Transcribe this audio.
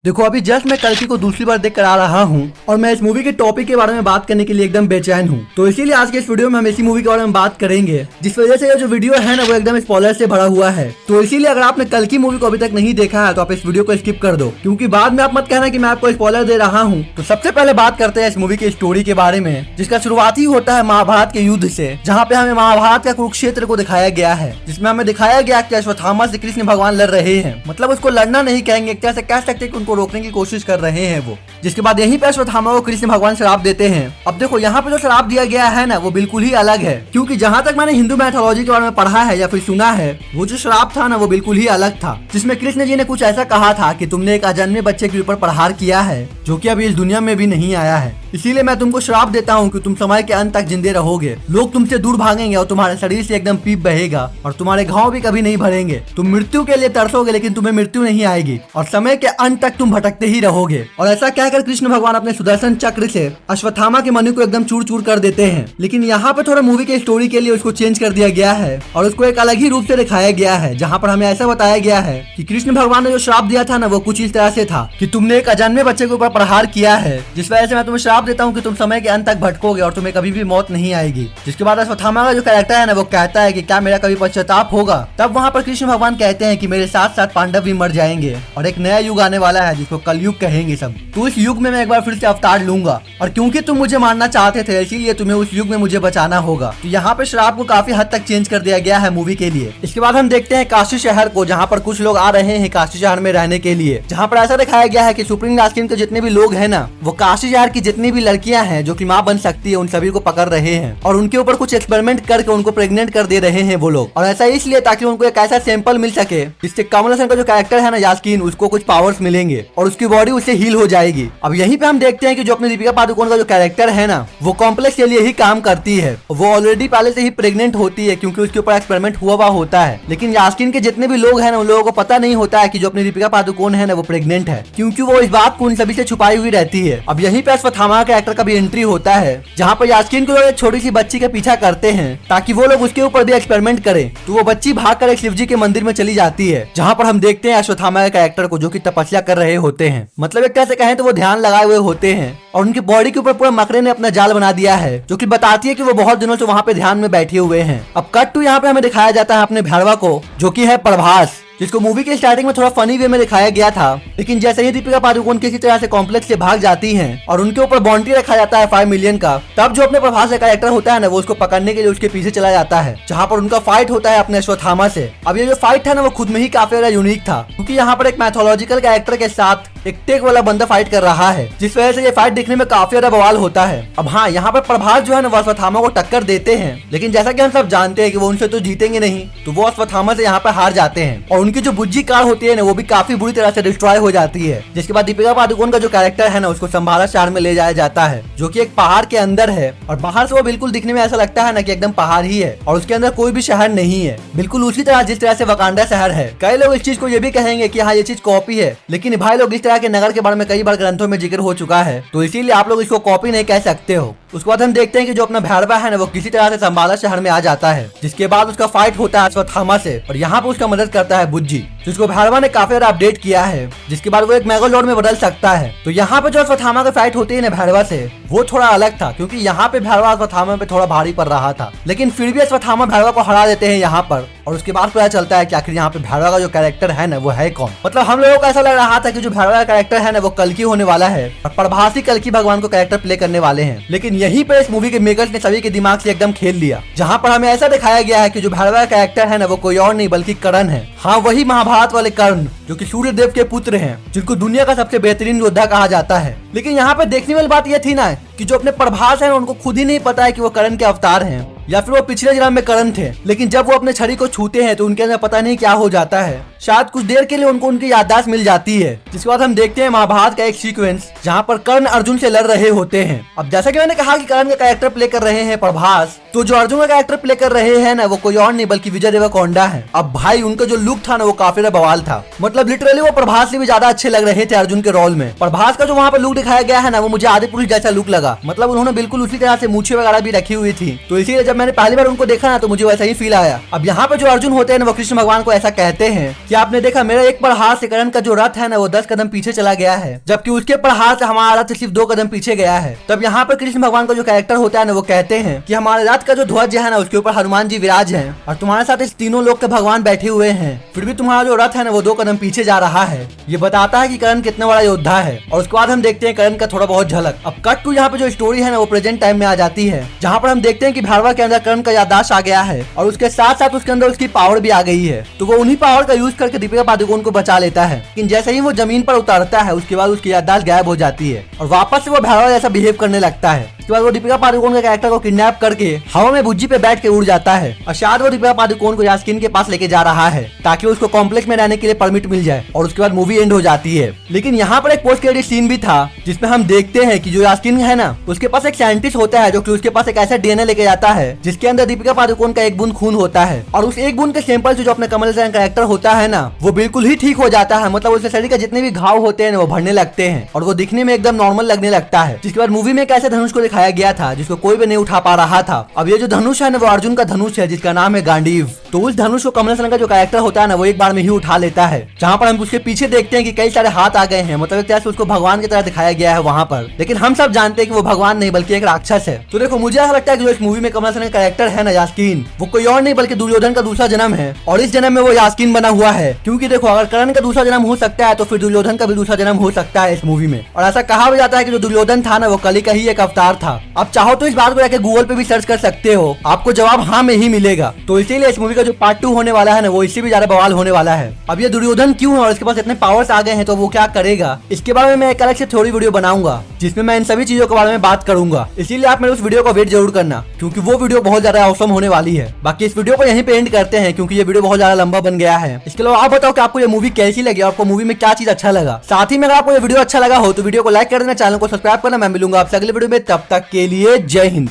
देखो अभी जस्ट मैं कल्कि को दूसरी बार देख कर आ रहा हूँ और मैं इस मूवी के टॉपिक के बारे में बात करने के लिए एकदम बेचैन हूँ। तो इसीलिए आज के इस वीडियो में हम इसी मूवी के बारे में बात करेंगे, जिस वजह से ये जो वीडियो है ना वो एकदम स्पॉइलर से भरा हुआ है। तो इसीलिए अगर आपने कल्कि मूवी को अभी तक नहीं देखा है तो आप इस वीडियो को स्किप कर दो, क्योंकि बाद में आप मत कहना कि मैं आपको स्पॉइलर दे रहा हूँ। तो सबसे पहले बात करते हैं इस मूवी की स्टोरी के बारे में, जिसका शुरुआत ही होता है महाभारत के युद्ध से, जहाँ पे हमें महाभारत का कुरुक्षेत्र को दिखाया गया है, जिसमें हमें दिखाया गया कि अश्वत्थामा से कृष्ण भगवान लड़ रहे हैं। मतलब उसको लड़ना नहीं कहेंगे, एक तरह से कह सकते हैं कि उनको रोकने की कोशिश कर रहे हैं वो। जिसके बाद यहीं पे अश्वत्थामा को कृष्ण भगवान श्राप देते हैं। अब देखो यहाँ पे जो श्राप दिया गया है ना वो बिल्कुल ही अलग है, क्योंकि जहाँ तक मैंने हिंदू मैथोलॉजी के बारे में पढ़ा है या फिर सुना है, वो जो श्राप था ना वो बिल्कुल ही अलग था, जिसमें कृष्ण जी ने कुछ ऐसा कहा था कि तुमने एक अजन्मे बच्चे के ऊपर प्रहार किया है जो कि अभी इस दुनिया में भी नहीं आया है, इसीलिए मैं तुमको श्राप देता हूँ कि तुम समय के अंत तक जिंदे रहोगे, लोग तुमसे दूर भागेंगे और तुम्हारे शरीर से एकदम पीप बहेगा और तुम्हारे घाव भी कभी नहीं भरेंगे। तुम मृत्यु के लिए तरसोगे लेकिन तुम्हें मृत्यु नहीं आएगी और समय के अंत तक तुम भटकते ही रहोगे। और ऐसा कहकर कृष्ण भगवान अपने सुदर्शन चक्र से अश्वत्थामा के मनु को एकदम चूर चूर कर देते हैं। लेकिन यहाँ पे थोड़ा मूवी के स्टोरी के लिए उसको चेंज कर दिया गया है और उसको एक अलग ही रूप से दिखाया गया है, जहाँ पर हमें ऐसा बताया गया है कि कृष्ण भगवान ने जो श्राप दिया था ना वो कुछ इस तरह से था कि तुमने एक अजन्मे बच्चे के ऊपर प्रहार किया है, जिस वजह से मैं तुम्हें श्राप देता हूँ कि तुम समय के अंत तक भटकोगे और तुम्हें कभी भी मौत नहीं आएगी। जिसके बाद अश्वत्थामा का जो कैरेक्टर है ना वो कहता है कि क्या मेरा कभी पश्चाताप होगा। तब वहाँ पर कृष्ण भगवान कहते हैं कि मेरे साथ साथ पांडव भी मर जाएंगे और एक नया युग आने वाला है जिसको कलयुग कहेंगे सब। तो इस युग में मैं एक बार फिर से अवतार लूंगा और क्योंकि तुम मुझे मारना चाहते थे इसीलिए तुम्हें उस युग में मुझे बचाना होगा। तो यहाँ पे श्राप को काफी हद तक चेंज कर दिया गया है मूवी के लिए। इसके बाद हम देखते हैं काशी शहर को, जहाँ पर कुछ लोग आ रहे हैं काशी शहर में रहने के लिए, जहाँ पर ऐसा दिखाया गया है कि सुप्रीम राजकिंग के जितने भी लोग हैं ना वो काशी शहर की जितनी भी लड़कियां हैं जो कि माँ बन सकती है उन सभी को पकड़ रहे हैं और उनके ऊपर कुछ एक्सपेरिमेंट करके उनको प्रेग्नेंट कर दे रहे हैं वो लोग। और ऐसा इसलिए ताकि उनको एक ऐसा सैंपल मिल सके जिससे कमल हसन का जो कैरेक्टर है ना यास्कीन, उसको कुछ पावर्स मिलेंगे और उसकी बॉडी उससे हील हो जाएगी। अब यहीं पे हम देखते हैं कि जो अपनी दीपिका पादुकोण का जो कैरेक्टर है ना वो कॉम्प्लेक्स के लिए ही काम करती है। वो ऑलरेडी पहले से ही प्रेग्नेंट होती है क्योंकि उसके ऊपर एक्सपेरिमेंट हुआ होता है, लेकिन यास्कीन के जितने भी लोग हैं ना उन लोगों को पता नहीं होता है कि जो अपनी दीपिका पादुकोण है ना वो प्रेग्नेंट है, क्योंकि वो इस बात को उन सभी से छुपाई हुई रहती है। अब यहीं पे अश्वत्थामा का कैरेक्टर का भी एंट्री होता है, जहाँ पर यास्कीन को एक छोटी सी बच्ची का पीछा करते हैं ताकि वो लोग उसके ऊपर भी एक्सपेरिमेंट करें। तो वो बच्ची भागकर एक शिवजी के मंदिर में चली जाती है, जहाँ पर हम देखते हैं अश्वत्थामा के कैरेक्टर को जो कि तपस्या कर रहे होते हैं। मतलब एक तरह से कहें तो वो ध्यान लगाए हुए होते हैं और उनकी बॉडी के ऊपर पूरा मकरे ने अपना जाल बना दिया है, जो कि बताती है कि वो बहुत दिनों से वहाँ पे ध्यान में बैठे हुए हैं। अब कट टू यहाँ पे हमें दिखाया जाता है अपने भैरवा को, जो कि है प्रभास, जिसको मूवी के स्टार्टिंग में थोड़ा फनी वे में दिखाया गया था, लेकिन जैसे ही दीपिका पादुकोण किसी तरह से कॉम्प्लेक्स से भाग जाती हैं और उनके ऊपर बाउंड्री रखा जाता है 5 मिलियन का, तब जो अपने प्रभास का कैरेक्टर होता है ना वो उसको पकड़ने के लिए उसके पीछे चला जाता है, जहाँ पर उनका फाइट होता है अपने अश्वत्थामा से। अब ये जो फाइट था ना वो खुद में ही काफी ज्यादा यूनिक था, क्योंकि यहाँ पर एक मैथोलॉजिकल कैरेक्टर के साथ एक टेक वाला बंदा फाइट कर रहा है, जिस वजह से ये फाइट देखने में काफी ज्यादा बवाल होता है। अब हाँ, यहाँ पर प्रभास जो है ना वो अश्वत्थामा को टक्कर देते हैं, लेकिन जैसा कि हम सब जानते हैं कि वो उनसे तो जीतेंगे नहीं, तो वो अश्वत्थामा से यहाँ पर हार जाते हैं और उनकी जो बुज्जी कार होती है ना वो भी काफी बुरी तरह से डिस्ट्रॉय हो जाती है। जिसके बाद दीपिका पादुकोण का जो कैरेक्टर है ना उसको संभाला शहर में ले जाया जाता है, जो कि एक पहाड़ के अंदर है और बाहर से वो बिल्कुल दिखने में ऐसा लगता है ना कि एकदम पहाड़ ही है और उसके अंदर कोई भी शहर नहीं है, बिल्कुल उसी तरह जिस तरह से वकांडा शहर है। कई लोग इस चीज को ये भी कहेंगे कि हाँ ये चीज कॉपी है, लेकिन भाई लोग इस तरह के नगर के बारे में कई बार ग्रंथों में जिक्र हो चुका है, तो इसीलिए आप लोग इसको कॉपी नहीं कह सकते हो। उसके बाद हम देखते हैं कि जो अपना भैरवा है ना वो किसी तरह से संभाला शहर में आ जाता है, जिसके बाद उसका फाइट होता है अश्वत्थामा से और यहाँ पे उसका मदद करता है बुज्जी, जिसको भैरवा ने काफी ज्यादा अपडेट किया है, जिसके बाद वो एक मेगालोड में बदल सकता है। तो यहाँ पे जो अश्वत्थामा का फाइट होती है ना भैरवा से वो थोड़ा अलग था, क्योंकि यहाँ पे भैरवा अश्वत्थामा पे थोड़ा भारी पड़ रहा था, लेकिन फिर भी अश्वत्थामा भैरवा को हरा देते हैं यहाँ पर। और उसके बाद पता चलता है कि आखिर यहाँ पे भैरवा का जो कैरेक्टर है ना वो है कौन। मतलब हम लोगों को ऐसा लग रहा था कि जो भैरवा का कैरेक्टर है ना वो कल्कि होने वाला है और प्रभास ही कल्कि भगवान को कैरेक्टर प्ले करने वाले हैं, लेकिन यहीं पे इस मूवी के मेकर्स ने सभी के दिमाग से एकदम खेल लिया, जहाँ पर हमें ऐसा दिखाया गया है कि जो भैरवा का कैरेक्टर है ना वो कोई और नहीं बल्कि कर्ण है। हाँ, वही महाभारत वाले कर्ण जो कि सूर्य देव के पुत्र हैं, जिनको दुनिया का सबसे बेहतरीन योद्धा कहा जाता है। लेकिन यहाँ पे देखने वाली बात यह थी ना कि जो अपने प्रभास है उनको खुद ही नहीं पता है कि वो कर्ण के अवतार हैं या फिर वो पिछले जन्म में कर्ण थे, लेकिन जब वो अपने छड़ी को छूते हैं तो उनके अंदर पता नहीं क्या हो जाता है, शायद कुछ देर के लिए उनको उनकी याददाश्त मिल जाती है। जिसके बाद हम देखते हैं महाभारत का एक सीक्वेंस जहाँ पर कर्ण अर्जुन से लड़ रहे होते हैं। अब जैसा कि मैंने कहा कि कर्ण का कैरेक्टर प्ले कर रहे हैं प्रभास, तो जो अर्जुन का कैरेक्टर प्ले कर रहे हैं ना वो कोई और नहीं बल्कि विजय देवरकोंडा है। अब भाई उनका जो लुक था ना वो काफी बवाल था, मतलब लिटरली वो प्रभास से भी ज्यादा अच्छे लग रहे थे अर्जुन के रोल में। प्रभास का जो वहाँ पर लुक दिखाया गया है ना वो मुझे आदिपुरुष जैसा लुक लगा, मतलब उन्होंने बिल्कुल उसी तरह से मूछें वगैरह भी रखी हुई थी। तो इसीलिए जब मैंने पहली बार उनको देखा ना तो मुझे वैसा ही फील आया। अब यहाँ पे जो अर्जुन होते हैं ना वो कृष्ण भगवान को ऐसा कहते हैं कि आपने देखा मेरा एक प्रहार से कर्ण का जो रथ है ना वो 10 कदम पीछे चला गया है, जबकि उसके प्रहार से हमारा रथ सिर्फ 2 कदम पीछे गया है। तब यहाँ पर कृष्ण भगवान का जो कैरेक्टर होता है ना वो कहते हैं कि हमारे रथ का जो ध्वज है ना उसके ऊपर हनुमान जी विराज हैं और तुम्हारे साथ इस तीनों लोग के भगवान बैठे हुए हैं, फिर भी तुम्हारा जो रथ है ना वो 2 कदम पीछे जा रहा है। ये बताता है कि कर्ण कितना बड़ा योद्धा है। और उसके बाद हम देखते हैं कर्ण का थोड़ा बहुत झलक। अब कट टू यहाँ पे जो स्टोरी है ना वो प्रेजेंट टाइम में आ जाती है, जहाँ पर हम देखते हैं कि भैरवा के अंदर कर्ण का याददाश्त आ गया है और उसके साथ साथ उसके अंदर उसकी पावर भी आ गई है। तो वो उन्हीं पावर का यूज करके दीपिका पादुकोण को बचा लेता है, लेकिन जैसे ही वो जमीन पर उतारता है उसके बाद उसकी याददाश्त गायब हो जाती है और वापस से वो भैरवा जैसा बिहेव करने लगता है। उसके बाद वो दीपिका पादुकोण के कैरेक्टर को किडनैप करके हवा में बुज्जी पे बैठ के उड़ जाता है और शायद वो दीपिका पादुकोण को यास्कीन के पास लेके जा रहा है ताकि उसको कॉम्प्लेक्स में रहने के लिए परमिट मिल जाए और उसके बाद मूवी एंड हो जाती है। लेकिन यहाँ पर एक पोस्ट क्रेडिट सीन भी था जिसमें हम देखते हैं कि जो यास्कीन है ना उसके पास एक साइंटिस्ट होता है जो कि उसके पास एक ऐसा डीएनए लेके जाता है जिसके अंदर दीपिका पादुकोण का एक बूंद खून होता है और उस एक बूंद के सैंपल से जो अपने कमल हसन कैरेक्टर होता है ना वो बिल्कुल ही ठीक हो जाता है। मतलब उसके शरीर के जितने भी घाव होते हैं वो भरने लगते हैं और वो दिखने में एकदम नॉर्मल लगने लगता है। जिसके बाद मूवी में एक ऐसे धनुष को दिखाया गया था जिसको कोई भी नहीं उठा पा रहा था। अब ये जो धनुष है ना वो अर्जुन का धनुष है जिसका नाम है गांडीव। तो उस धनुष को कमल हसन का जो कैरेक्टर होता है ना वो एक बार में ही उठा लेता है, जहाँ पर हम उसके पीछे देखते हैं कि कई सारे हाथ आ गए हैं। मतलब एक तरह से उसको भगवान की तरह दिखाया गया है वहाँ पर, लेकिन हम सब जानते हैं कि वो भगवान नहीं बल्कि एक राक्षस है। तो देखो मुझे ऐसा लगता है कि जो इस मूवी में कमल हसन का कैरेक्टर है ना यास्कीन, वो कोई और नहीं बल्कि दुर्योधन का दूसरा जन्म है और इस जन्म में वो यास्कीन बना हुआ है। क्योंकि देखो अगर कर्ण का दूसरा जन्म हो सकता है तो फिर दुर्योधन का भी दूसरा जन्म हो सकता है इस मूवी में। और ऐसा कहा भी जाता है कि जो दुर्योधन था ना वो कली का ही एक अवतार था। अब चाहो तो इस बात को जाके गूगल पे भी सर्च कर सकते हो, आपको जवाब हाँ में ही मिलेगा। तो इसीलिए इस मूवी का जो पार्ट 2 होने वाला है ना वो इससे भी ज्यादा बवाल होने वाला है। अब ये दुर्योधन क्यों है और इसके पास इतने पावर्स आ गए हैं तो वो क्या करेगा, इसके बारे में मैं एक अलग से थोड़ी वीडियो बनाऊंगा जिसमें मैं इन सभी चीजों के बारे में बात करूंगा। इसीलिए आप मेरे उस वीडियो को वेट जरूर करना क्योंकि वो वीडियो बहुत ज्यादा औसम होने वाली है। बाकी इस वीडियो को यहीं पे एंड करते हैं क्योंकि ये वीडियो बहुत ज्यादा लंबा बन गया है। इसके अलावा आप बताओ कि आपको ये मूवी कैसी लगी, आपको मूवी में क्या चीज अच्छा लगा। साथ ही में अगर आपको ये वीडियो अच्छा लगा हो तो वीडियो को लाइक कर देना, चैनल को सब्सक्राइब करना। मैं मिलूंगा आपसे अगले वीडियो में, तब तक के लिए जय हिंद।